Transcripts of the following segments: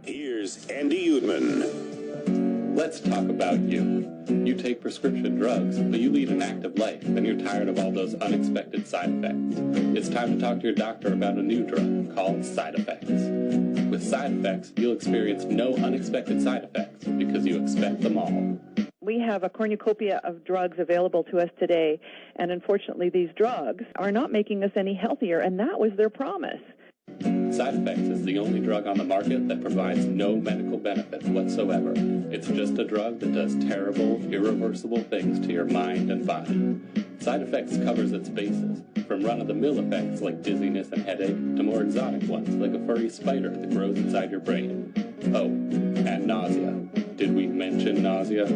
Here's Andy Oudman. Let's talk about you. You take prescription drugs, but you lead an active life, and you're tired of all those unexpected side effects. It's time to talk to your doctor about a new drug called side effects. With side effects, you'll experience no unexpected side effects because you expect them all. We have a cornucopia of drugs available to us today, and unfortunately these drugs are not making us any healthier, and that was their promise. Side effects is the only drug on the market that provides no medical benefit whatsoever. It's just a drug that does terrible, irreversible things to your mind and body. Side effects covers its bases, from run-of-the-mill effects like dizziness and headache to more exotic ones like a furry spider that grows inside your brain. Oh, and nausea. Did we mention nausea?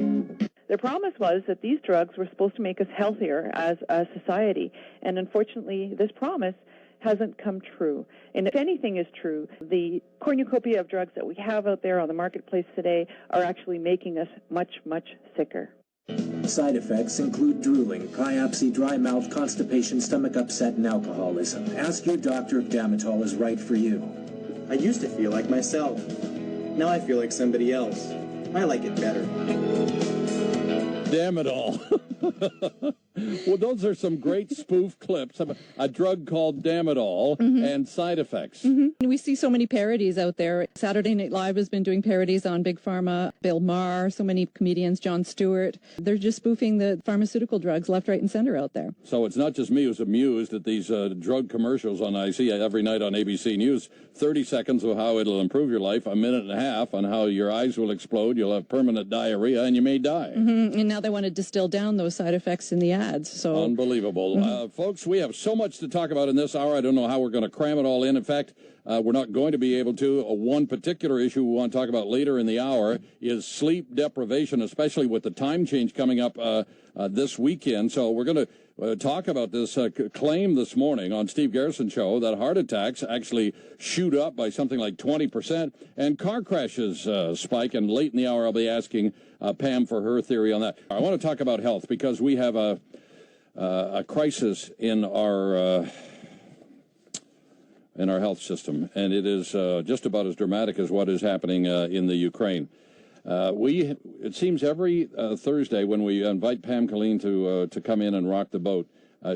Their promise was that these drugs were supposed to make us healthier as a society, and unfortunately this promise hasn't come true. And if anything is true, the cornucopia of drugs that we have out there on the marketplace today are actually making us much, much sicker. Side effects include drooling, priapsy, dry mouth, constipation, stomach upset, and alcoholism. Ask your doctor if Damitol is right for you. I used to feel like myself. Now I feel like somebody else. I like it better. Damitol. Well, those are some great spoof clips of a drug called Damitol and side effects. We see so many parodies out there. Saturday Night Live has been doing parodies on Big Pharma, Bill Maher, so many comedians, Jon Stewart. They're just spoofing the pharmaceutical drugs left, right, and center out there. So it's not just me who's amused at these drug commercials I see every night on ABC News. 30 seconds of how it'll improve your life, a minute and a half on how your eyes will explode, you'll have permanent diarrhea, and you may die. And now they want to distill down those side effects in the ads. So unbelievable. Folks, we have so much to talk about in this hour. I don't know how we're going to cram it all in. In fact, we're not going to be able to. One particular issue we want to talk about later in the hour is sleep deprivation, especially with the time change coming up this weekend. So we're going to talk about this claim this morning on Steve Garrison's show that heart attacks actually shoot up by something like 20% and car crashes spike. And late in the hour, I'll be asking Pam for her theory on that. I want to talk about health because we have a crisis in our health system, and it is just about as dramatic as what is happening in the Ukraine. It seems every Thursday when we invite Pam Killeen to come in and rock the boat,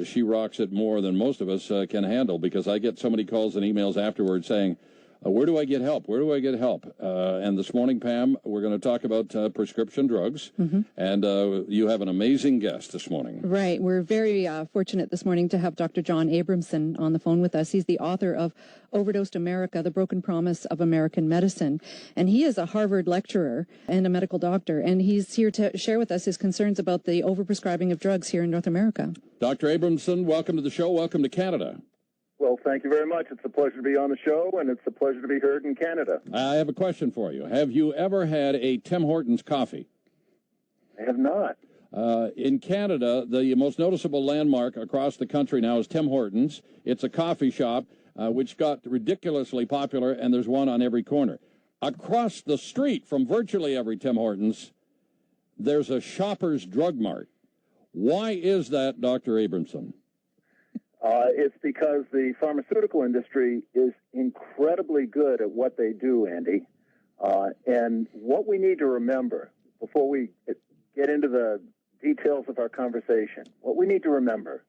she rocks it more than most of us can handle, because I get so many calls and emails afterwards saying, where do I get help? Where do I get help? And this morning, Pam, we're going to talk about prescription drugs, and you have an amazing guest this morning. Right. We're very fortunate this morning to have Dr. John Abramson on the phone with us. He's the author of Overdosed America, The Broken Promise of American Medicine. And he is a Harvard lecturer and a medical doctor, and he's here to share with us his concerns about the overprescribing of drugs here in North America. Dr. Abramson, welcome to the show. Welcome to Canada. Well, thank you very much. It's a pleasure to be on the show, and it's a pleasure to be heard in Canada. I have a question for you. Have you ever had a Tim Hortons coffee? I have not. In Canada, the most noticeable landmark across the country now is Tim Hortons. It's a coffee shop which got ridiculously popular, and there's one on every corner. Across the street from virtually every Tim Hortons, there's a Shoppers Drug Mart. Why is that, Dr. Abramson? It's because the pharmaceutical industry is incredibly good at what they do, Andy. And what we need to remember before we get into the details of our conversation, what we need to remember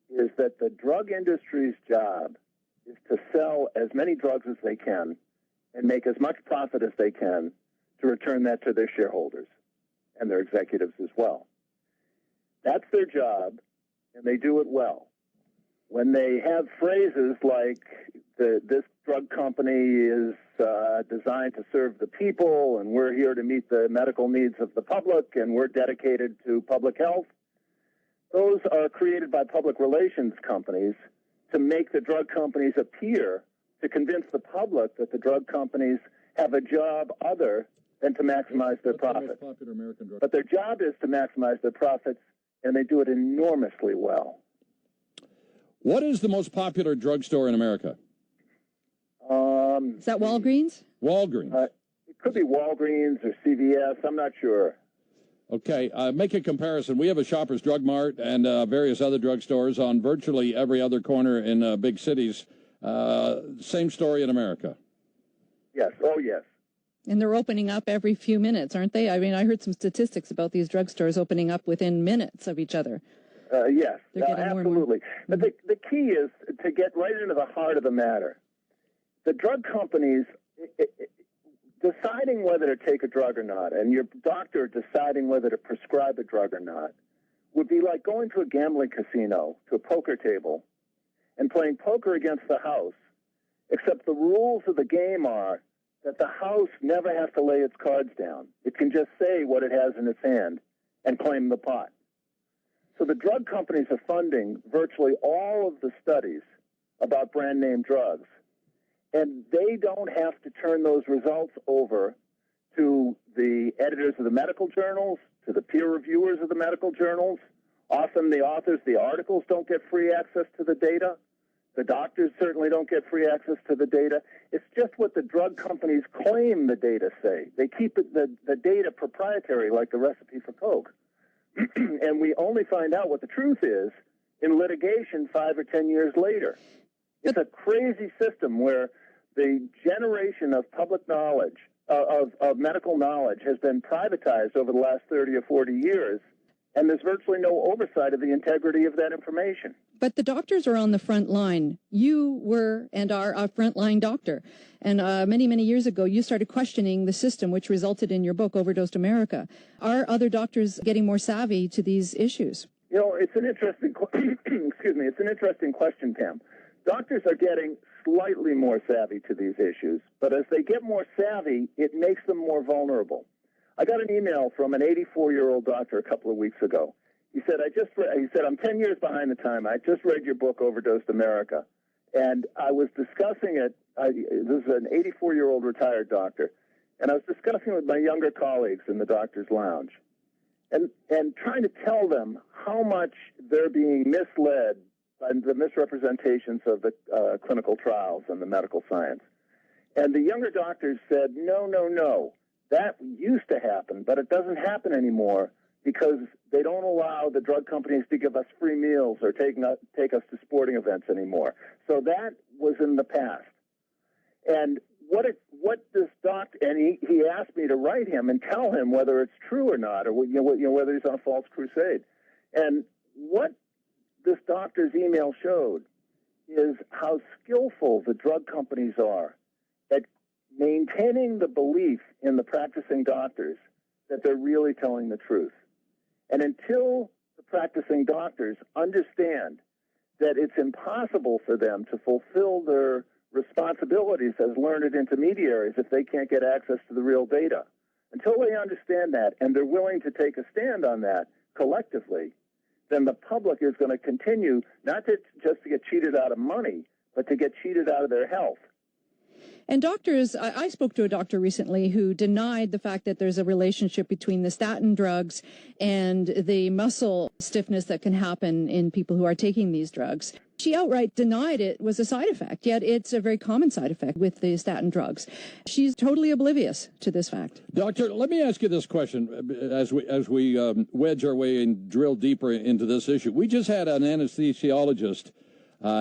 is that the drug industry's job is to sell as many drugs as they can and make as much profit as they can to return that to their shareholders and their executives as well. That's their job, and they do it well. When they have phrases like this drug company is designed to serve the people, and we're here to meet the medical needs of the public, and we're dedicated to public health, those are created by public relations companies to make the drug companies appear to convince the public that the drug companies have a job other than to maximize their profits. But their job is to maximize their profits, and they do it enormously well. What is the most popular drugstore in America? Is that Walgreens? Walgreens. It could be Walgreens or CVS. I'm not sure. Okay, make a comparison. We have a Shoppers Drug Mart and various other drugstores on virtually every other corner in big cities. Same story in America. Yes. Oh, yes. And they're opening up every few minutes, aren't they? I mean, I heard some statistics about these drugstores opening up within minutes of each other. Yes, More absolutely. and more. But the key is to get right into the heart of the matter. The drug companies deciding whether to take a drug or not, and your doctor deciding whether to prescribe a drug or not, would be like going to a gambling casino, to a poker table, and playing poker against the house, except the rules of the game are that the house never has to lay its cards down. It can just say what it has in its hand and claim the pot. So the drug companies are funding virtually all of the studies about brand name drugs, and they don't have to turn those results over to the editors of the medical journals, to the peer reviewers of the medical journals. Often the authors, the articles don't get free access to the data. The doctors certainly don't get free access to the data. It's just what the drug companies claim the data say. They keep the data proprietary like the recipe for Coke. And we only find out what the truth is in litigation 5 or 10 years later. It's a crazy system where the generation of public knowledge, of medical knowledge, has been privatized over the last 30 or 40 years, and there's virtually no oversight of the integrity of that information. But the doctors are on the front line. You were and are a frontline doctor. And many, many years ago, you started questioning the system, which resulted in your book, Overdosed America. Are other doctors getting more savvy to these issues? You know, it's an interesting it's an interesting question, Pam. Doctors are getting slightly more savvy to these issues, but as they get more savvy, it makes them more vulnerable. I got an email from an 84-year-old doctor a couple of weeks ago. He said, I'm 10 years behind the time. I just read your book, Overdosed America, and I was discussing it. This is an 84-year-old retired doctor, and I was discussing it with my younger colleagues in the doctor's lounge and trying to tell them how much they're being misled by the misrepresentations of the clinical trials and the medical science. And the younger doctors said, no, that used to happen, but it doesn't happen anymore because they don't allow the drug companies to give us free meals or take us to sporting events anymore. So that was in the past. And what this doctor, and he asked me to write him and tell him whether it's true or not, or whether he's on a false crusade. And what this doctor's email showed is how skillful the drug companies are at maintaining the belief in the practicing doctors that they're really telling the truth. And until the practicing doctors understand that it's impossible for them to fulfill their responsibilities as learned intermediaries if they can't get access to the real data, until they understand that and they're willing to take a stand on that collectively, then the public is going to continue not just to get cheated out of money, but to get cheated out of their health. And doctors, I spoke to a doctor recently who denied the fact that there's a relationship between the statin drugs and the muscle stiffness that can happen in people who are taking these drugs. She outright denied it was a side effect, yet it's a very common side effect with the statin drugs. She's totally oblivious to this fact. Doctor, let me ask you this question as we wedge our way and drill deeper into this issue. We just had an anesthesiologist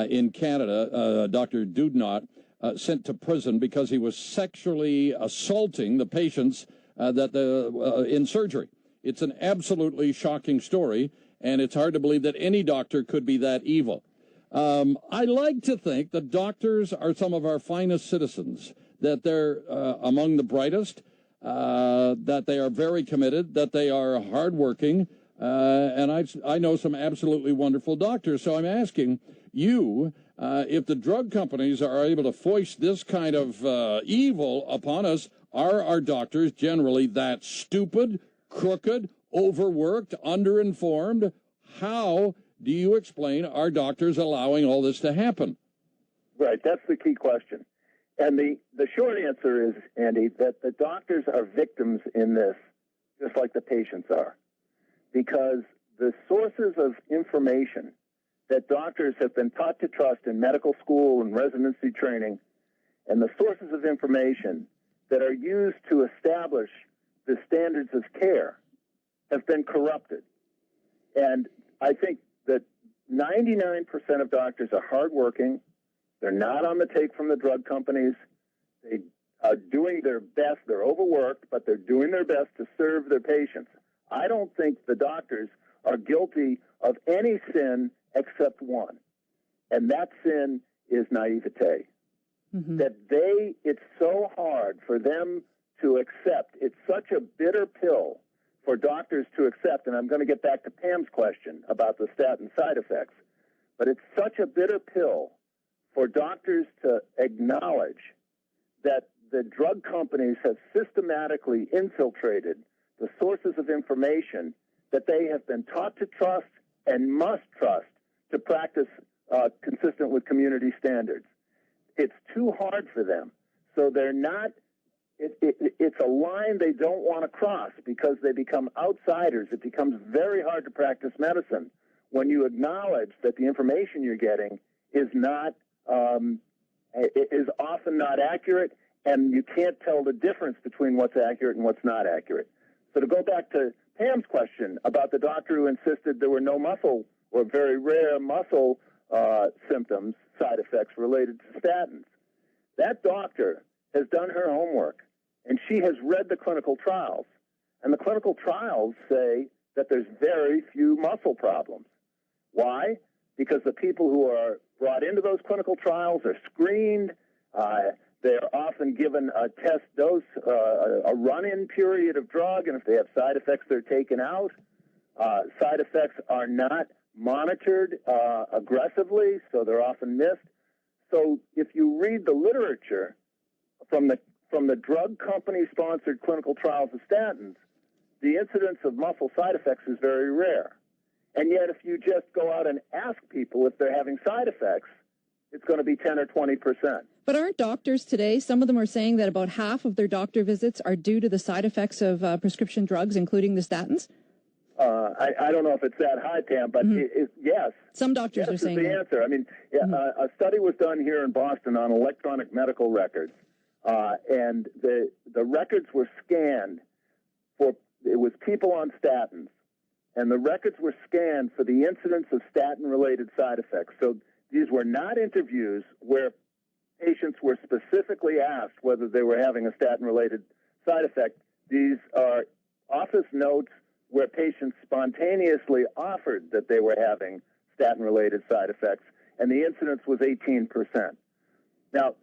in Canada, Dr. Oudman, sent to prison because he was sexually assaulting the patients in surgery. It's an absolutely shocking story, and it's hard to believe that any doctor could be that evil. I like to think that doctors are some of our finest citizens, that they're among the brightest, that they are very committed, that they are hardworking, and I know some absolutely wonderful doctors. So I'm asking you, if the drug companies are able to foist this kind of evil upon us, are our doctors generally that stupid, crooked, overworked, underinformed? How do you explain our doctors allowing all this to happen? Right, that's the key question. And the short answer is, Andy, that the doctors are victims in this, just like the patients are, because the sources of information that doctors have been taught to trust in medical school and residency training, and the sources of information that are used to establish the standards of care have been corrupted. And I think that 99% of doctors are hardworking. They're not on the take from the drug companies. They doing their best. They're overworked, but they're doing their best to serve their patients. I don't think the doctors are guilty of any sin except one, and that sin is naivete. That it's so hard for them to accept. It's such a bitter pill for doctors to accept, and I'm going to get back to Pam's question about the statin side effects, but it's such a bitter pill for doctors to acknowledge that the drug companies have systematically infiltrated the sources of information that they have been taught to trust and must trust to practice consistent with community standards. It's too hard for them. So they're not, it's a line they don't want to cross because they become outsiders. It becomes very hard to practice medicine when you acknowledge that the information you're getting is not, is often not accurate, and you can't tell the difference between what's accurate and what's not accurate. So to go back to Pam's question about the doctor who insisted there were no muscle or very rare muscle symptoms, side effects related to statins, that doctor has done her homework, and she has read the clinical trials. And the clinical trials say that there's very few muscle problems. Why? Because the people who are brought into those clinical trials are screened. They're often given a test dose, a run-in period of drug, and if they have side effects, they're taken out. Side effects are not monitored aggressively, so they're often missed. So if you read the literature from the drug company-sponsored clinical trials of statins, the incidence of muscle side effects is very rare. And yet, if you just go out and ask people if they're having side effects, it's going to be 10 or 20%. But aren't doctors today, some of them are saying that about half of their doctor visits are due to the side effects of prescription drugs, including the statins? I don't know if it's that high, Pam, but yes. Some doctors are saying the that. answer. I mean, a study was done here in Boston on electronic medical records, and the records were scanned it was people on statins, and the records were scanned for the incidence of statin-related side effects. So these were not interviews where patients were specifically asked whether they were having a statin-related side effect. These are office notes where patients spontaneously offered that they were having statin-related side effects, and the incidence was 18%. Now,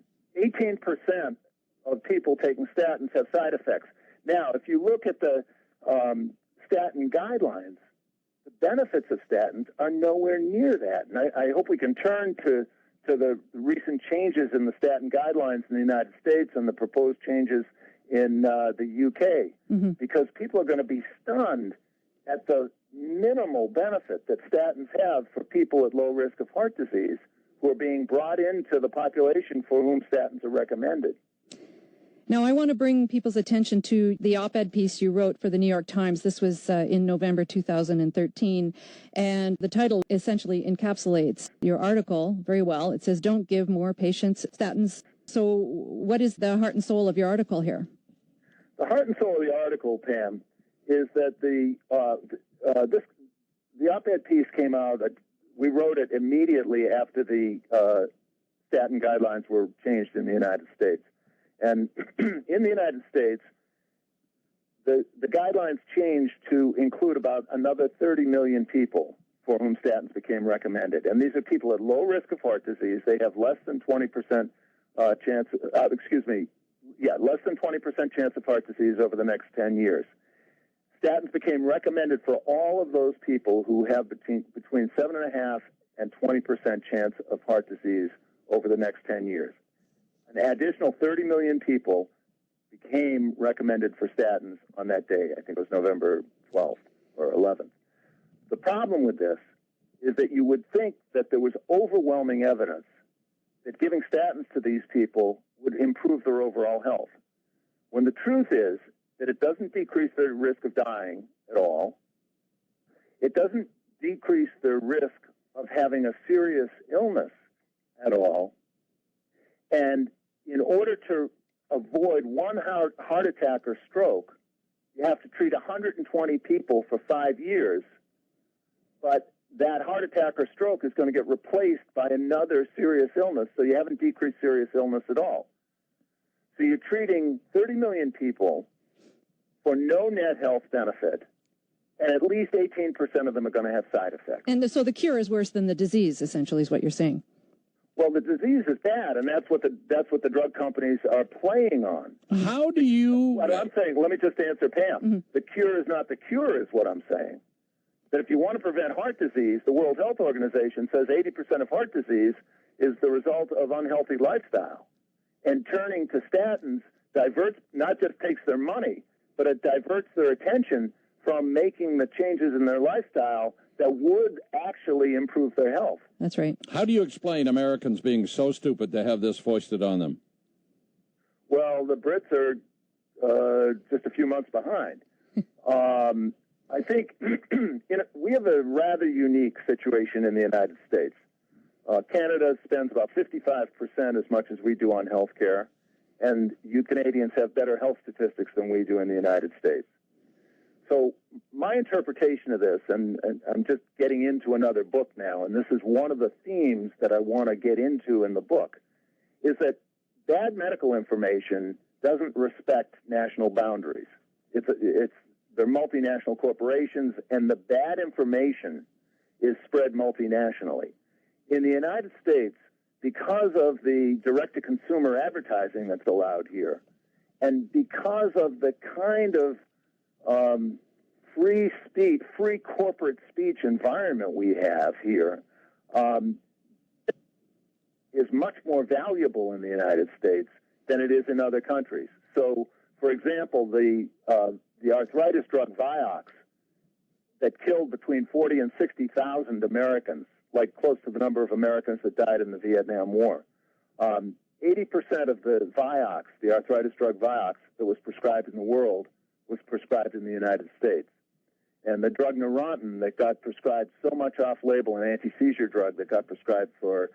18% of people taking statins have side effects. Now, if you look at the statin guidelines, the benefits of statins are nowhere near that. And I hope we can turn to the recent changes in the statin guidelines in the United States and the proposed changes in the UK, because people are going to be stunned at the minimal benefit that statins have for people at low risk of heart disease who are being brought into the population for whom statins are recommended. Now, I want to bring people's attention to the op-ed piece you wrote for the New York Times. This was in November 2013, and the title essentially encapsulates your article very well. It says, "Don't give more patients statins." So what is the heart and soul of your article here? The heart and soul of the article, Pam, is that the op-ed piece came out. We wrote it immediately after the statin guidelines were changed in the United States. And in the United States, the guidelines changed to include about another 30 million people for whom statins became recommended. And these are people at low risk of heart disease. They have less than 20% chance, less than 20% chance of heart disease over the next 10 years. Statins became recommended for all of those people who have between 7.5% and 20% chance of heart disease over the next 10 years. An additional 30 million people became recommended for statins on that day. I think it was November 12th or 11th. The problem with this is that you would think that there was overwhelming evidence that giving statins to these people would improve their overall health, when the truth is that it doesn't decrease their risk of dying at all. It doesn't decrease their risk of having a serious illness at all. And in order to avoid one heart attack or stroke, you have to treat 120 people for 5 years, but that heart attack or stroke is going to get replaced by another serious illness, so you haven't decreased serious illness at all. So you're treating 30 million people for no net health benefit, and at least 18% of them are going to have side effects. And so the cure is worse than the disease, essentially, is what you're saying. Well, the disease is bad, and that's what the drug companies are playing on. How do you... What I'm saying, let me just answer Pam. Mm-hmm. The cure is not the cure, is what I'm saying. That if you want to prevent heart disease, the World Health Organization says 80% of heart disease is the result of unhealthy lifestyle. And turning to statins diverts, not just takes their money, but it diverts their attention from making the changes in their lifestyle that would actually improve their health. That's right. How do you explain Americans being so stupid to have this foisted on them? Well, the Brits are just a few months behind. I think we have a rather unique situation in the United States. Canada spends about 55% as much as we do on health care, and you Canadians have better health statistics than we do in the United States. So my interpretation of this, and I'm just getting into another book now, and this is one of the themes that I want to get into in the book, is that bad medical information doesn't respect national boundaries. They're multinational corporations, and the bad information is spread multinationally. In the United States, because of the direct-to-consumer advertising that's allowed here, and because of the kind of free corporate speech environment we have here, is much more valuable in the United States than it is in other countries. So, for example, the arthritis drug Vioxx that killed between 40 and 60,000 Americans, like close to the number of Americans that died in the Vietnam War. 80% of the Vioxx, the arthritis drug Vioxx, that was prescribed in the world was prescribed in the United States. And the drug Neurontin that got prescribed so much off-label, an anti-seizure drug that got prescribed for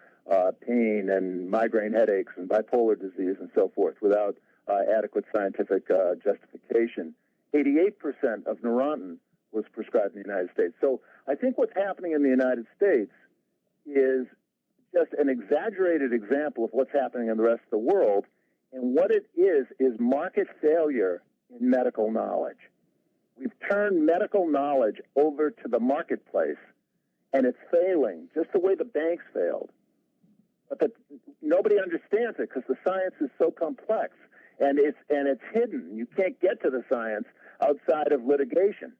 pain and migraine headaches and bipolar disease and so forth without adequate scientific justification, 88% of Neurontin was prescribed in the United States. So I think what's happening in the United States is just an exaggerated example of what's happening in the rest of the world. And what it is market failure in medical knowledge. We've turned medical knowledge over to the marketplace, and it's failing, just the way the banks failed. But nobody understands it because the science is so complex, and it's hidden. You can't get to the science outside of litigation.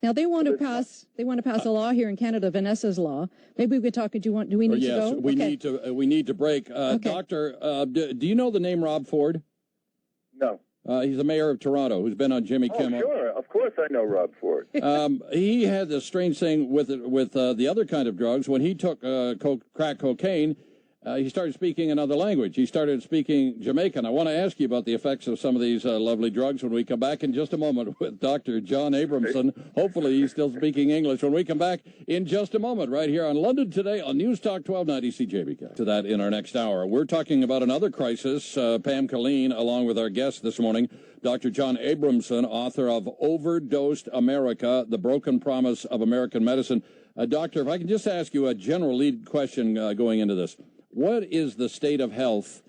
Now they want to pass a law here in Canada, Vanessa's law. Maybe we could talk. Do we need to go? Yes, we need to break. Okay. Doctor, do you know the name Rob Ford? No. He's the mayor of Toronto, who's been on Jimmy Kimmel. Oh, sure. Of course I know Rob Ford. He had this strange thing with the other kind of drugs. When he took crack cocaine, he started speaking another language. He started speaking Jamaican. I want to ask you about the effects of some of these lovely drugs when we come back in just a moment with Dr. John Abramson. Hopefully he's still speaking English when we come back in just a moment right here on London Today on News Talk 1290 CJBK. To that in our next hour. We're talking about another crisis. Pam Killeen, along with our guest this morning, Dr. John Abramson, author of Overdosed America, The Broken Promise of American Medicine. Doctor, if I can just ask you a general lead question going into this. What is the state of health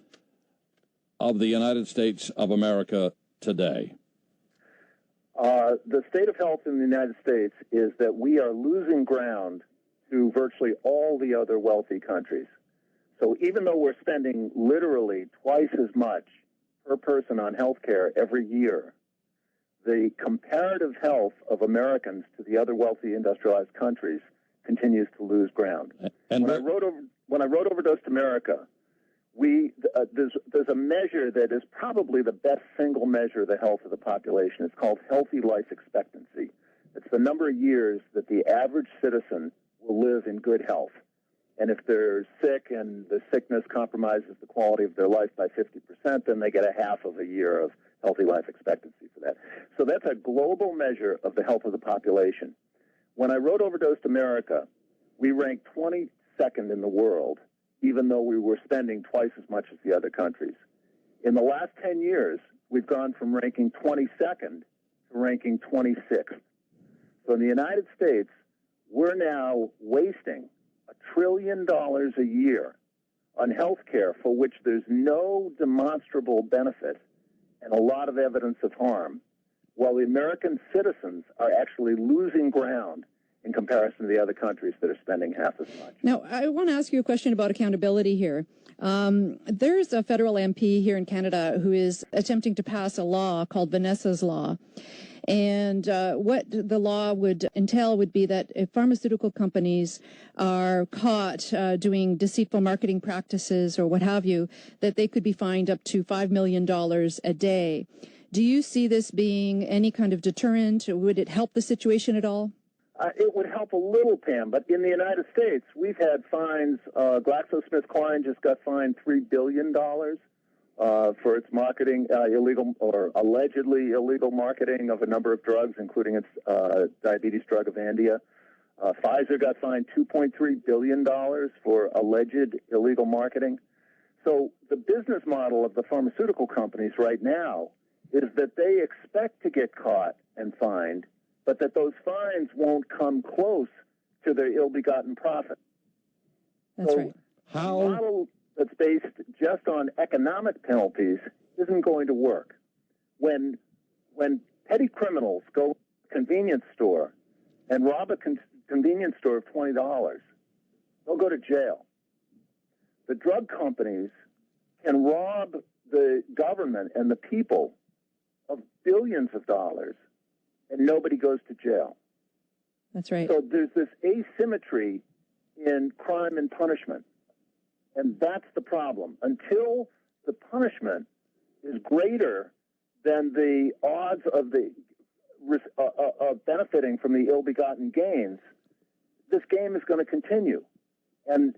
of the United States of America today? The state of health in the United States is that we are losing ground to virtually all the other wealthy countries. So even though we're spending literally twice as much per person on health care every year, the comparative health of Americans to the other wealthy industrialized countries continues to lose ground. And when I wrote Overdosed America, there's a measure that is probably the best single measure of the health of the population. It's called healthy life expectancy. It's the number of years that the average citizen will live in good health. And if they're sick and the sickness compromises the quality of their life by 50%, then they get a half of a year of healthy life expectancy for that. So that's a global measure of the health of the population. When I wrote Overdosed America, we ranked 22nd in the world, even though we were spending twice as much as the other countries. In the last 10 years, we've gone from ranking 22nd to ranking 26th. So in the United States, we're now wasting $1 trillion a year on health care for which there's no demonstrable benefit and a lot of evidence of harm, while the American citizens are actually losing ground in comparison to the other countries that are spending half as much. Now, I want to ask you a question about accountability here. There's a federal MP here in Canada who is attempting to pass a law called Vanessa's Law. And what the law would entail would be that if pharmaceutical companies are caught doing deceitful marketing practices or what have you, that they could be fined up to $5 million a day. Do you see this being any kind of deterrent? Would it help the situation at all? It would help a little, Pam, but in the United States, we've had fines. GlaxoSmithKline just got fined $3 billion for its marketing, illegal or allegedly illegal marketing of a number of drugs, including its diabetes drug Avandia. Pfizer got fined $2.3 billion for alleged illegal marketing. So the business model of the pharmaceutical companies right now is that they expect to get caught and fined, but that those fines won't come close to their ill-begotten profit. That's right. How? A model that's based just on economic penalties isn't going to work. When petty criminals go to a convenience store and rob a convenience store of $20, they'll go to jail. The drug companies can rob the government and the people of billions of dollars, and nobody goes to jail. That's right. So there's this asymmetry in crime and punishment, and that's the problem. Until the punishment is greater than the odds of benefiting from the ill-begotten gains, this game is going to continue. And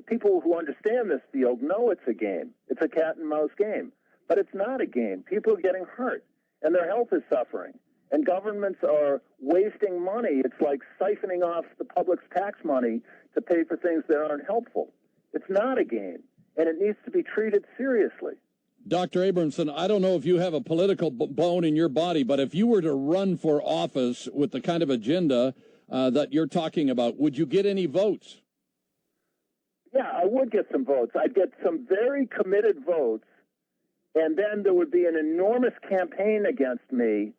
people who understand this field know it's a game. It's a cat-and-mouse game. But it's not a game. People are getting hurt, and their health is suffering. And governments are wasting money. It's like siphoning off the public's tax money to pay for things that aren't helpful. It's not a game, and it needs to be treated seriously. Dr. Abramson, I don't know if you have a political bone in your body, but if you were to run for office with the kind of agenda that you're talking about, would you get any votes? Yeah, I would get some votes. I'd get some very committed votes, and then there would be an enormous campaign against me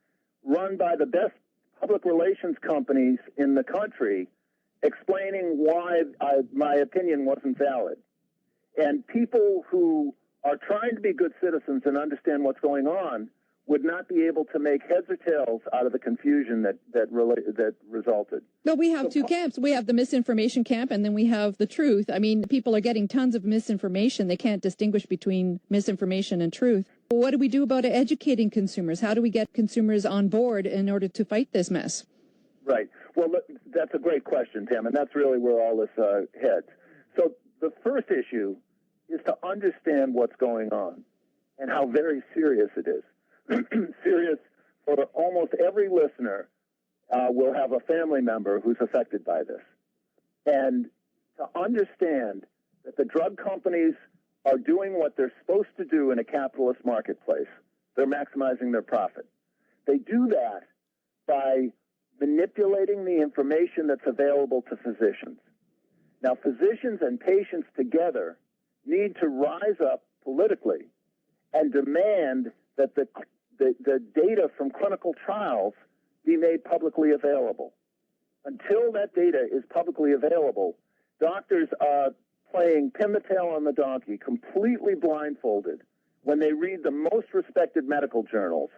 run by the best public relations companies in the country explaining why my opinion wasn't valid. And people who are trying to be good citizens and understand what's going on would not be able to make heads or tails out of the confusion that resulted. No, we have two camps. We have the misinformation camp, and then we have the truth. I mean, people are getting tons of misinformation. They can't distinguish between misinformation and truth. What do we do about educating consumers? How do we get consumers on board in order to fight this mess? Right. Well, that's a great question, Pam, and that's really where all this heads. So the first issue is to understand what's going on and how very serious it is. Serious for almost every listener will have a family member who's affected by this. And to understand that the drug companies are doing what they're supposed to do in a capitalist marketplace. They're maximizing their profit. They do that by manipulating the information that's available to physicians. Now, physicians and patients together need to rise up politically and demand that the data from clinical trials be made publicly available. Until that data is publicly available, doctors are playing pin the tail on the donkey, completely blindfolded, when they read the most respected medical journals,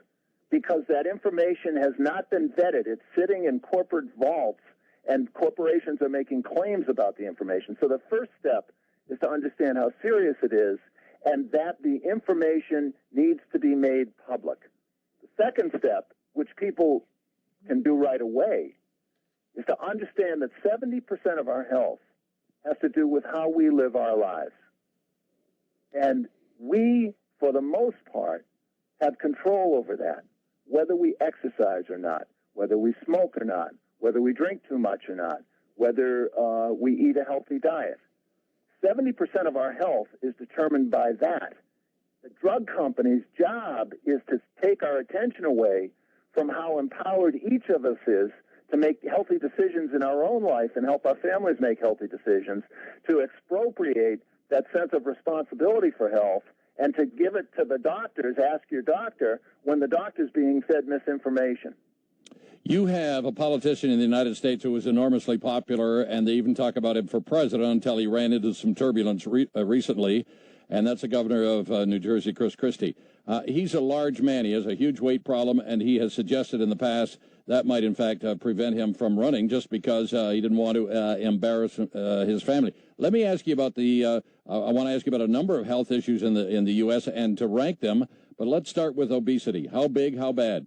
because that information has not been vetted. It's sitting in corporate vaults, and corporations are making claims about the information. So the first step is to understand how serious it is, and that the information needs to be made public. The second step, which people can do right away, is to understand that 70% of our health has to do with how we live our lives. And we, for the most part, have control over that, whether we exercise or not, whether we smoke or not, whether we drink too much or not, whether we eat a healthy diet. 70% of our health is determined by that. The drug company's job is to take our attention away from how empowered each of us is to make healthy decisions in our own life and help our families make healthy decisions, to expropriate that sense of responsibility for health and to give it to the doctors, ask your doctor, when the doctor's being fed misinformation. You have a politician in the United States who was enormously popular, and they even talk about him for president until he ran into some turbulence recently, and that's the governor of New Jersey, Chris Christie. He's a large man. He has a huge weight problem, and he has suggested in the past that might, in fact, prevent him from running just because he didn't want to embarrass his family. Let me ask you about I want to ask you about a number of health issues in the U.S. and to rank them, but let's start with obesity. How big, how bad?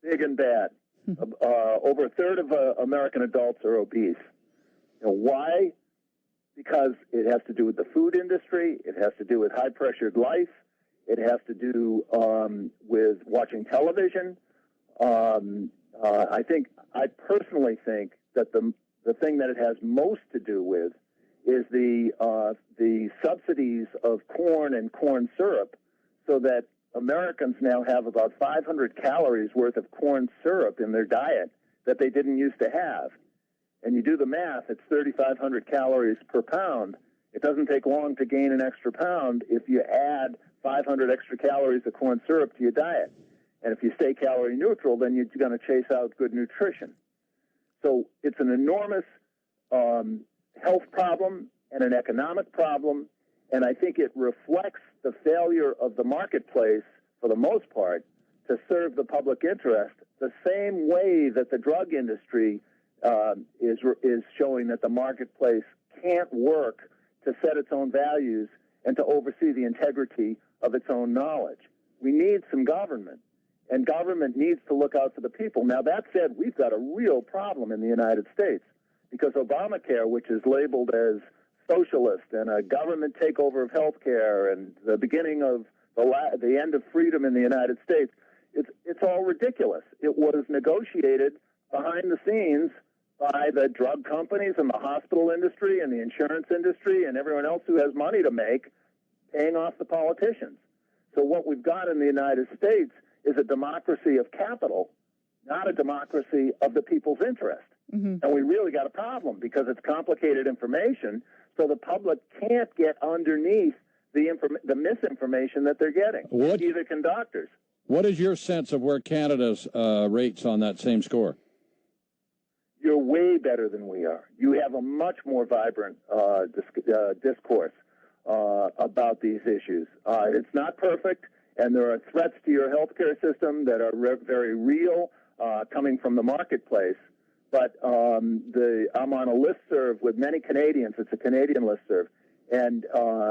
Big and bad. Over a third of American adults are obese. Why? Because it has to do with the food industry. It has to do with high-pressured life. It has to do with watching television. I personally think that the thing that it has most to do with is the subsidies of corn and corn syrup, so that Americans now have about 500 calories worth of corn syrup in their diet that they didn't used to have. And you do the math, it's 3,500 calories per pound. It doesn't take long to gain an extra pound if you add 500 extra calories of corn syrup to your diet. And if you stay calorie neutral, then you're going to chase out good nutrition. So it's an enormous health problem and an economic problem, and I think it reflects the failure of the marketplace, for the most part, to serve the public interest the same way that the drug industry is showing that the marketplace can't work to set its own values and to oversee the integrity of its own knowledge. We need some government, and government needs to look out for the people. Now, that said, we've got a real problem in the United States, because Obamacare, which is labeled as socialist and a government takeover of health care and the beginning of the end of freedom in the United States, it's all ridiculous. It was negotiated behind the scenes by the drug companies and the hospital industry and the insurance industry and everyone else who has money to make, paying off the politicians. So what we've got in the United States is a democracy of capital, not a democracy of the people's interest. Mm-hmm. And we really got a problem, because it's complicated information, so the public can't get underneath the misinformation that they're getting. Neither can doctors. What is your sense of where Canada's rates on that same score? You're way better than we are. You have a much more vibrant discourse about these issues. It's not perfect, and there are threats to your healthcare system that are very real, coming from the marketplace. But I'm on a listserv with many Canadians. It's a Canadian listserv. And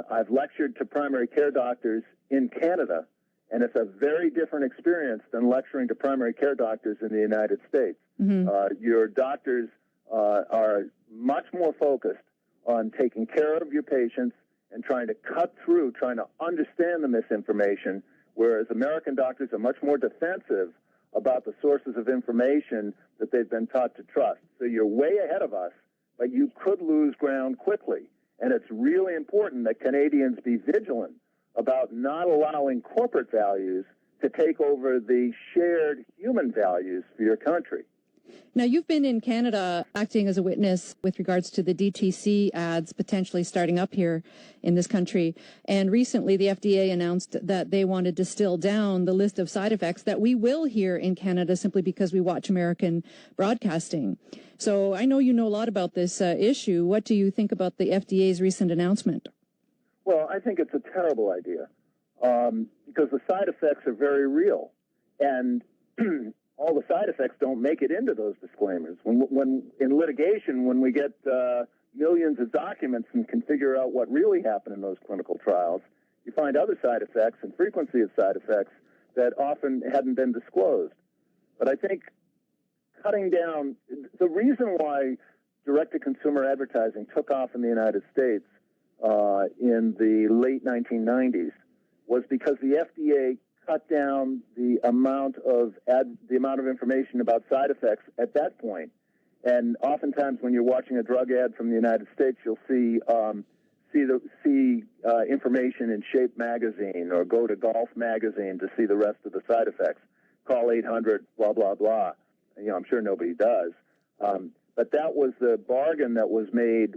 I've lectured to primary care doctors in Canada, and it's a very different experience than lecturing to primary care doctors in the United States. Mm-hmm. Your doctors are much more focused on taking care of your patients and trying to cut through, trying to understand the misinformation, whereas American doctors are much more defensive about the sources of information that they've been taught to trust. So you're way ahead of us, but you could lose ground quickly. And it's really important that Canadians be vigilant about not allowing corporate values to take over the shared human values for your country. Now, you've been in Canada acting as a witness with regards to the DTC ads potentially starting up here in this country. And recently, the FDA announced that they want to distill down the list of side effects that we will hear in Canada simply because we watch American broadcasting. So I know you know a lot about this issue. What do you think about the FDA's recent announcement? Well, I think it's a terrible idea because the side effects are very real. And all the side effects don't make it into those disclaimers. When in litigation, when we get millions of documents and can figure out what really happened in those clinical trials, you find other side effects and frequency of side effects that often hadn't been disclosed. But I think cutting down, the reason why direct-to-consumer advertising took off in the United States in the late 1990s was because the FDA cut down the amount of information about side effects at that point. And oftentimes, when you're watching a drug ad from the United States, you'll see information in Shape magazine, or go to Golf magazine to see the rest of the side effects. Call 800, blah blah blah. I'm sure nobody does. But that was the bargain that was made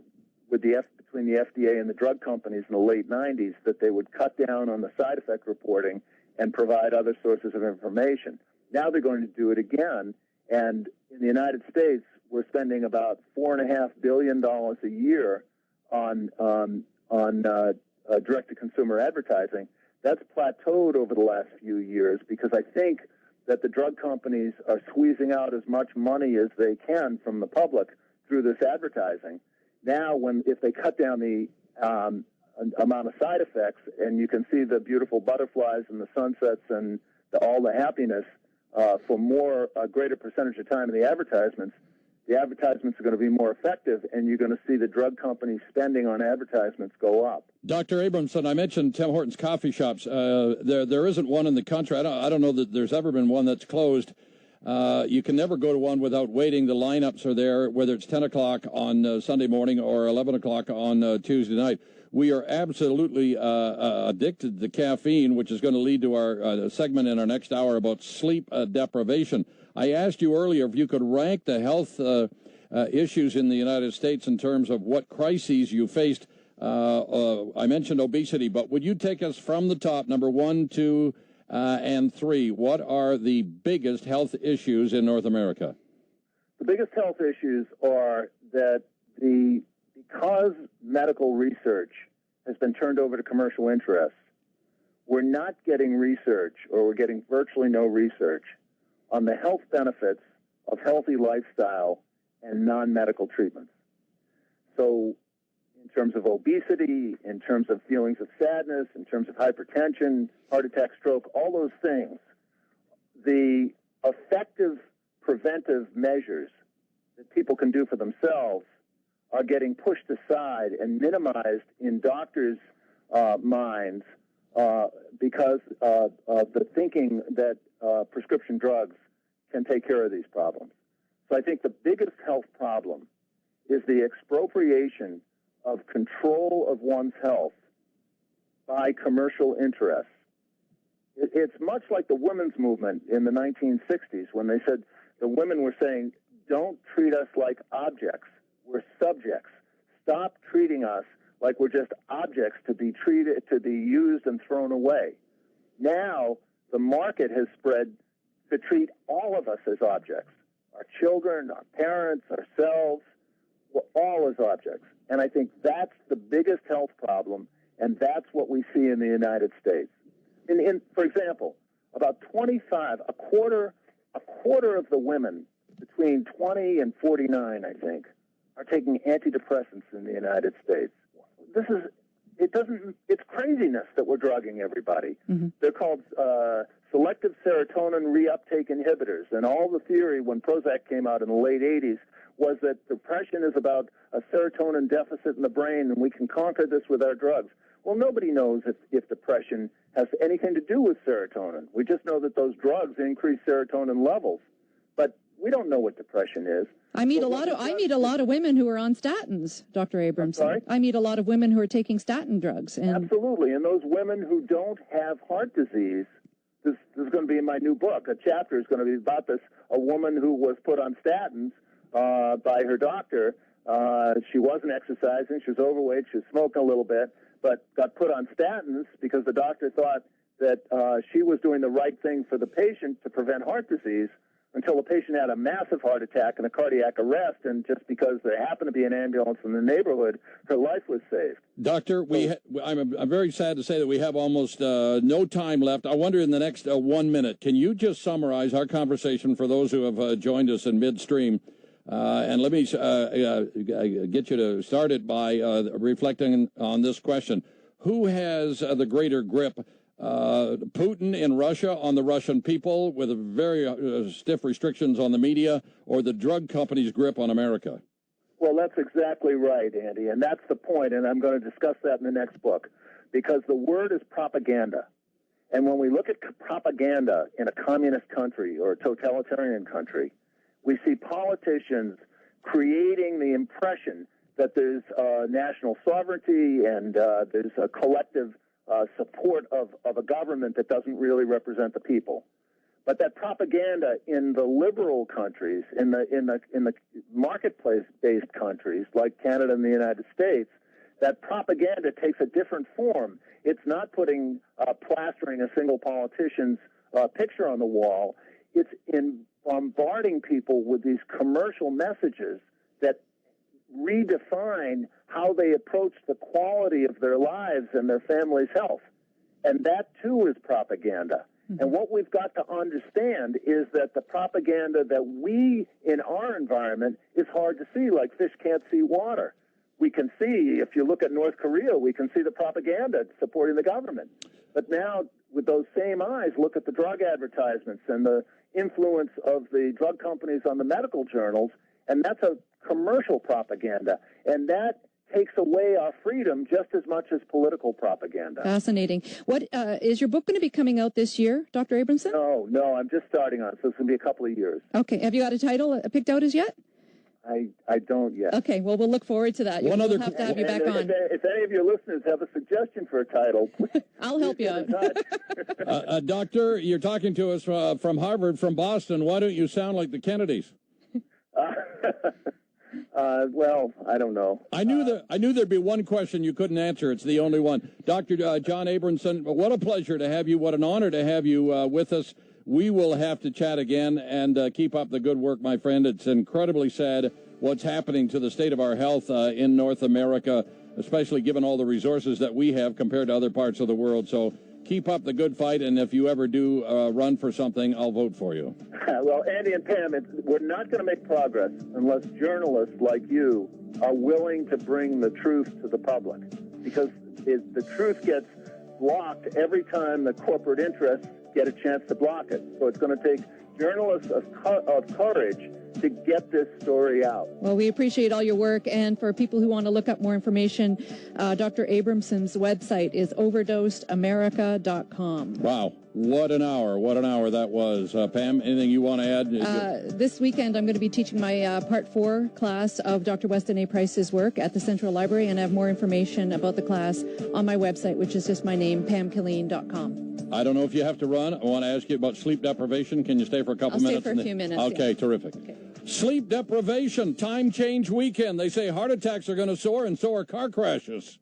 with between the FDA and the drug companies in the late 90s that they would cut down on the side effect reporting and provide other sources of information. Now they're going to do it again, and in the United States, we're spending about $4.5 billion a year on direct-to-consumer advertising. That's plateaued over the last few years because I think that the drug companies are squeezing out as much money as they can from the public through this advertising. Now, if they cut down the amount of side effects, and you can see the beautiful butterflies and the sunsets and all the happiness for a greater percentage of time in the advertisements are going to be more effective, and you're going to see the drug companies spending on advertisements go up. Dr. Abramson, I mentioned Tim Hortons coffee shops. There isn't one in the country. I don't know that there's ever been one that's closed. You can never go to one without waiting. The lineups are there, whether it's 10 o'clock on Sunday morning or 11 o'clock on Tuesday night. We are absolutely addicted to caffeine, which is going to lead to our segment in our next hour about sleep deprivation. I asked you earlier if you could rank the health issues in the United States in terms of what crises you faced. I mentioned obesity, but would you take us from the top, number 1, 2, and 3? What are the biggest health issues in North America? The biggest health issues are that because medical research has been turned over to commercial interests, we're not getting research, or we're getting virtually no research, on the health benefits of healthy lifestyle and non-medical treatments. So in terms of obesity, in terms of feelings of sadness, in terms of hypertension, heart attack, stroke, all those things, the effective preventive measures that people can do for themselves are getting pushed aside and minimized in doctors' minds because of the thinking that prescription drugs can take care of these problems. So I think the biggest health problem is the expropriation of control of one's health by commercial interests. It's much like the women's movement in the 1960s when they said, the women were saying, don't treat us like objects. We're subjects. Stop treating us like we're just objects to be treated, to be used and thrown away. Now, the market has spread to treat all of us as objects. Our children, our parents, ourselves, we're all as objects. And I think that's the biggest health problem, and that's what we see in the United States. For example, about a quarter of the women between 20 and 49, I think, are taking antidepressants in the United States. It's craziness that we're drugging everybody. Mm-hmm. They're called selective serotonin reuptake inhibitors. And all the theory when Prozac came out in the late 80s was that depression is about a serotonin deficit in the brain, and we can conquer this with our drugs. Well, nobody knows if depression has anything to do with serotonin. We just know that those drugs increase serotonin levels. But we don't know what depression is. I meet a lot of women who are on statins, Dr. Abramson. I meet a lot of women who are taking statin drugs. And absolutely. And those women who don't have heart disease, this is going to be in my new book. A chapter is going to be about this, a woman who was put on statins by her doctor. She wasn't exercising. She was overweight. She was smoking a little bit, but got put on statins because the doctor thought that she was doing the right thing for the patient to prevent heart disease, until the patient had a massive heart attack and a cardiac arrest, and just because there happened to be an ambulance in the neighborhood, her life was saved. Doctor, I'm very sad to say that we have almost no time left. I wonder in the next 1 minute, can you just summarize our conversation for those who have joined us in midstream? And let me get you to start it by reflecting on this question. Who has the greater grip? Putin in Russia on the Russian people with very stiff restrictions on the media, or the drug companies' grip on America? Well, that's exactly right, Andy, and that's the point, and I'm going to discuss that in the next book, because the word is propaganda. And when we look at propaganda in a communist country or a totalitarian country, we see politicians creating the impression that there's national sovereignty and there's a collective support of a government that doesn't really represent the people. But that propaganda in the liberal countries, in the marketplace-based countries like Canada and the United States, that propaganda takes a different form. It's not plastering a single politician's picture on the wall. It's in bombarding people with these commercial messages that redefine how they approach the quality of their lives and their family's health. And that, too, is propaganda. Mm-hmm. And what we've got to understand is that the propaganda that we, in our environment, is hard to see, like fish can't see water. We can see, if you look at North Korea, we can see the propaganda supporting the government. But now, with those same eyes, look at the drug advertisements and the influence of the drug companies on the medical journals, and that's a commercial propaganda. And that takes away our freedom just as much as political propaganda. Fascinating. What is your book going to be coming out this year, Dr. Abramson? No, I'm just starting on it, so it's going to be a couple of years. Okay. Have you got a title picked out as yet? I don't yet. Okay, well, we'll look forward to that. We'll have to have you back on. If any of your listeners have a suggestion for a title, please, I'll help you out. Doctor, you're talking to us from Harvard, from Boston. Why don't you sound like the Kennedys? Well, I don't know. I knew there'd be one question you couldn't answer. It's the only one. Dr. John Abramson, what a pleasure to have you. What an honor to have you with us. We will have to chat again, and keep up the good work, my friend. It's incredibly sad what's happening to the state of our health in North America, especially given all the resources that we have compared to other parts of the world. So keep up the good fight, and if you ever do run for something, I'll vote for you. Well, Andy and Pam, we're not going to make progress unless journalists like you are willing to bring the truth to the public, because the truth gets blocked every time the corporate interests get a chance to block it. So it's going to take journalists of courage to get this story out. Well, we appreciate all your work. And for people who want to look up more information, Dr. Abramson's website is overdosedamerica.com. Wow. What an hour. What an hour that was. Pam, anything you want to add? This weekend, I'm going to be teaching my Part 4 class of Dr. Weston A. Price's work at the Central Library, and I have more information about the class on my website, which is just my name, pamkilleen.com. I don't know if you have to run. I want to ask you about sleep deprivation. Can you stay for a couple minutes? I'll stay for a few minutes. Okay, yeah. Terrific. Okay. Sleep deprivation, time change weekend. They say heart attacks are going to soar, and so are car crashes.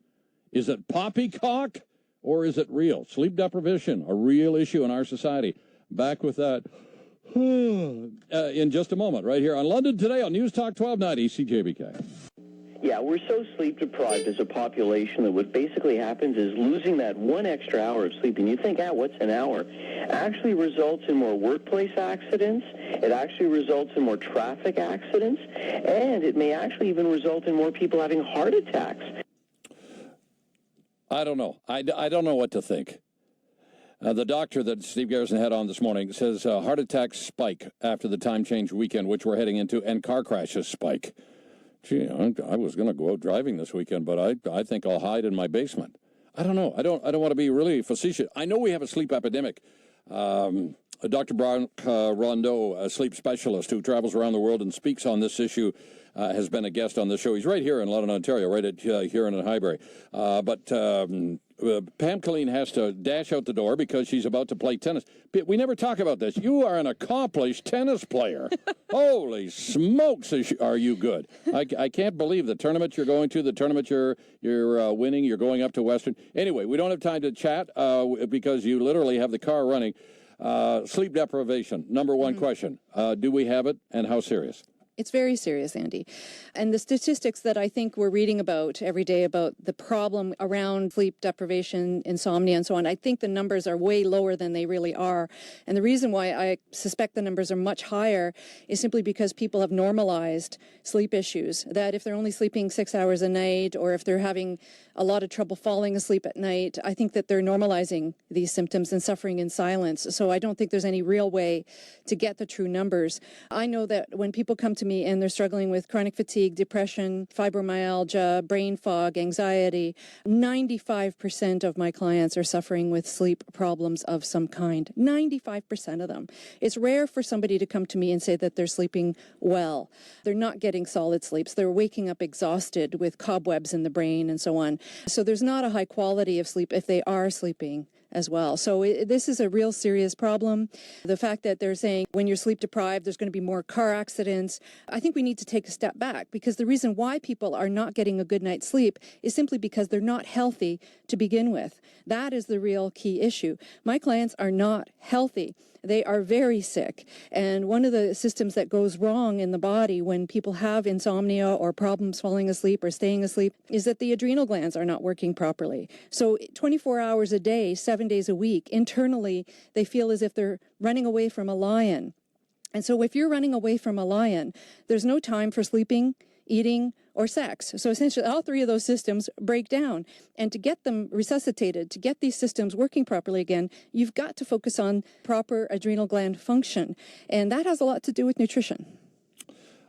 Is it poppycock, or is it real? Sleep deprivation, a real issue in our society. Back with that in just a moment, right here on London Today on News Talk 1290 CJBK. Yeah, we're so sleep deprived as a population that what basically happens is losing that one extra hour of sleep. And you think, what's an hour? Actually results in more workplace accidents. It actually results in more traffic accidents. And it may actually even result in more people having heart attacks. I don't know. I don't know what to think. The doctor that Steve Garrison had on this morning says heart attacks spike after the time change weekend, which we're heading into, and car crashes spike. Gee, I was going to go out driving this weekend, but I think I'll hide in my basement. I don't know. I don't want to be really facetious. I know we have a sleep epidemic. Dr. Brock Rondeau, a sleep specialist who travels around the world and speaks on this issue, has been a guest on the show. He's right here in London, Ontario, right at Huron and Highbury. But Pam Killeen has to dash out the door because she's about to play tennis. We never talk about this. You are an accomplished tennis player. Holy smokes, are you good. I can't believe the tournament you're going to, the tournament you're winning. You're going up to Western. Anyway, we don't have time to chat because you literally have the car running. Sleep deprivation, number one question. Do we have it, and how serious? It's very serious, Andy. And the statistics that I think we're reading about every day about the problem around sleep deprivation, insomnia, and so on, I think the numbers are way lower than they really are. And the reason why I suspect the numbers are much higher is simply because people have normalized sleep issues, that if they're only sleeping 6 hours a night, or if they're having a lot of trouble falling asleep at night, I think that they're normalizing these symptoms and suffering in silence. So I don't think there's any real way to get the true numbers. I know that when people come to me and they're struggling with chronic fatigue, depression, fibromyalgia, brain fog, anxiety, 95% of my clients are suffering with sleep problems of some kind. 95% of them. It's rare for somebody to come to me and say that they're sleeping well. They're not getting solid sleeps. They're waking up exhausted with cobwebs in the brain and so on. So there's not a high quality of sleep if they are sleeping as well. So this is a real serious problem. The fact that they're saying when you're sleep deprived, there's going to be more car accidents. I think we need to take a step back, because the reason why people are not getting a good night's sleep is simply because they're not healthy to begin with. That is the real key issue. My clients are not healthy. They are very sick. And one of the systems that goes wrong in the body when people have insomnia or problems falling asleep or staying asleep is that the adrenal glands are not working properly. So 24 hours a day, 7 days a week, internally, they feel as if they're running away from a lion. And so if you're running away from a lion, there's no time for sleeping, eating, or sex. So essentially, all three of those systems break down. And to get them resuscitated, to get these systems working properly again, you've got to focus on proper adrenal gland function. And that has a lot to do with nutrition.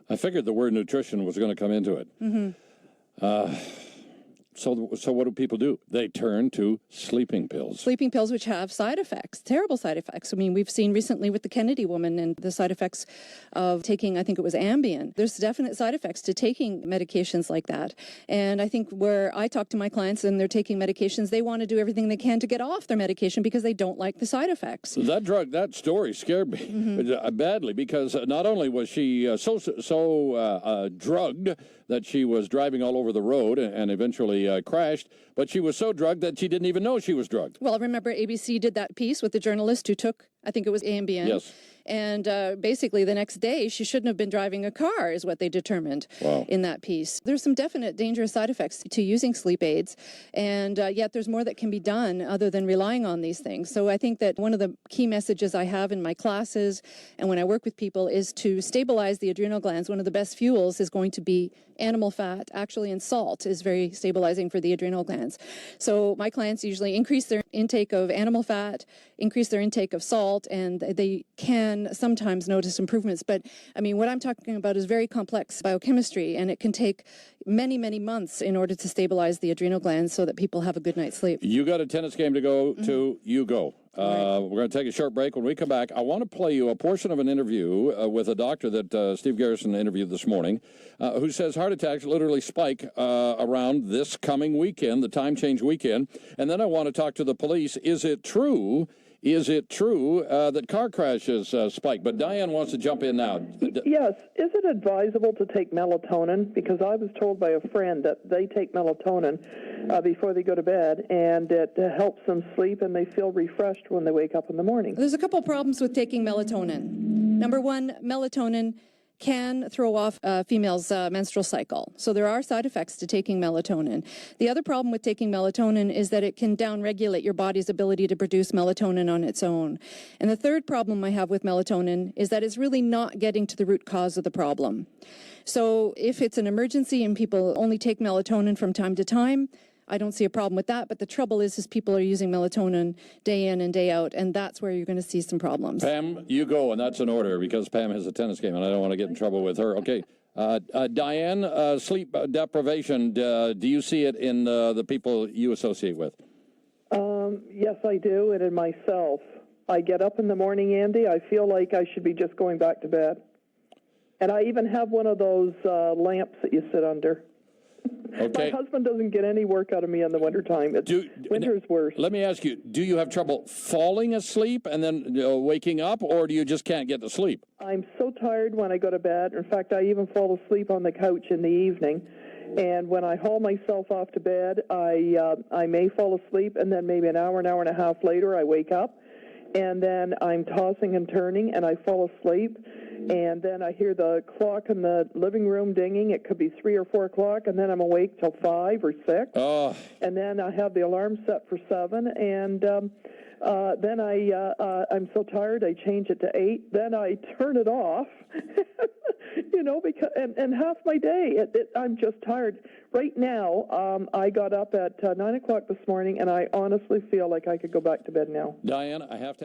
I figured the word nutrition was going to come into it. Mm-hmm. So what do people do? They turn to sleeping pills. Sleeping pills, which have side effects, terrible side effects. I mean, we've seen recently with the Kennedy woman and the side effects of taking, I think it was Ambien. There's definite side effects to taking medications like that. And I think where I talk to my clients and they're taking medications, they want to do everything they can to get off their medication because they don't like the side effects. That story scared me badly, because not only was she so drugged that she was driving all over the road and eventually crashed, but she was so drugged that she didn't even know she was drugged. Well, remember ABC did that piece with the journalist who took, I think it was Ambien. Yes. And basically the next day, she shouldn't have been driving a car, is what they determined in that piece. There's some definite dangerous side effects to using sleep aids, and yet there's more that can be done other than relying on these things. So I think that one of the key messages I have in my classes and when I work with people is to stabilize the adrenal glands. One of the best fuels is going to be animal fat, actually, and salt is very stabilizing for the adrenal glands. So my clients usually increase their intake of animal fat, increase their intake of salt, and they can sometimes notice improvements. But I mean, what I'm talking about is very complex biochemistry, and it can take many, many months in order to stabilize the adrenal glands so that people have a good night's sleep. You got a tennis game to go to, you go. We're going to take a short break. When we come back, I want to play you a portion of an interview with a doctor that Steve Garrison interviewed this morning, who says heart attacks literally spike around this coming weekend, the time change weekend. And then I want to talk to the police. Is it true that car crashes spike? But Diane wants to jump in now. Yes. Is it advisable to take melatonin? Because I was told by a friend that they take melatonin before they go to bed, and it helps them sleep, and they feel refreshed when they wake up in the morning. There's a couple problems with taking melatonin. Number one, melatonin can throw off a female's menstrual cycle. So there are side effects to taking melatonin. The other problem with taking melatonin is that it can downregulate your body's ability to produce melatonin on its own. And the third problem I have with melatonin is that it's really not getting to the root cause of the problem. So if it's an emergency and people only take melatonin from time to time, I don't see a problem with that, but the trouble is people are using melatonin day in and day out, and that's where you're going to see some problems. Pam, you go, and that's an order, because Pam has a tennis game, and I don't want to get in trouble with her. Okay. Diane, sleep deprivation, do you see it in the people you associate with? Yes, I do, and in myself. I get up in the morning, Andy, I feel like I should be just going back to bed. And I even have one of those lamps that you sit under. Okay. My husband doesn't get any work out of me in the wintertime. Winter's worse. Let me ask you, do you have trouble falling asleep and then waking up, or do you just can't get to sleep? I'm so tired when I go to bed. In fact, I even fall asleep on the couch in the evening. And when I haul myself off to bed, I may fall asleep, and then maybe an hour and a half later, I wake up. And then I'm tossing and turning, and I fall asleep. And then I hear the clock in the living room dinging. It could be 3 or 4 o'clock, and then I'm awake till 5 or 6. Oh. And then I have the alarm set for 7, and then I'm so tired I change it to 8. Then I turn it off, because and half my day I'm just tired. Right now, I got up at 9 o'clock this morning, and I honestly feel like I could go back to bed now. Diane, I have to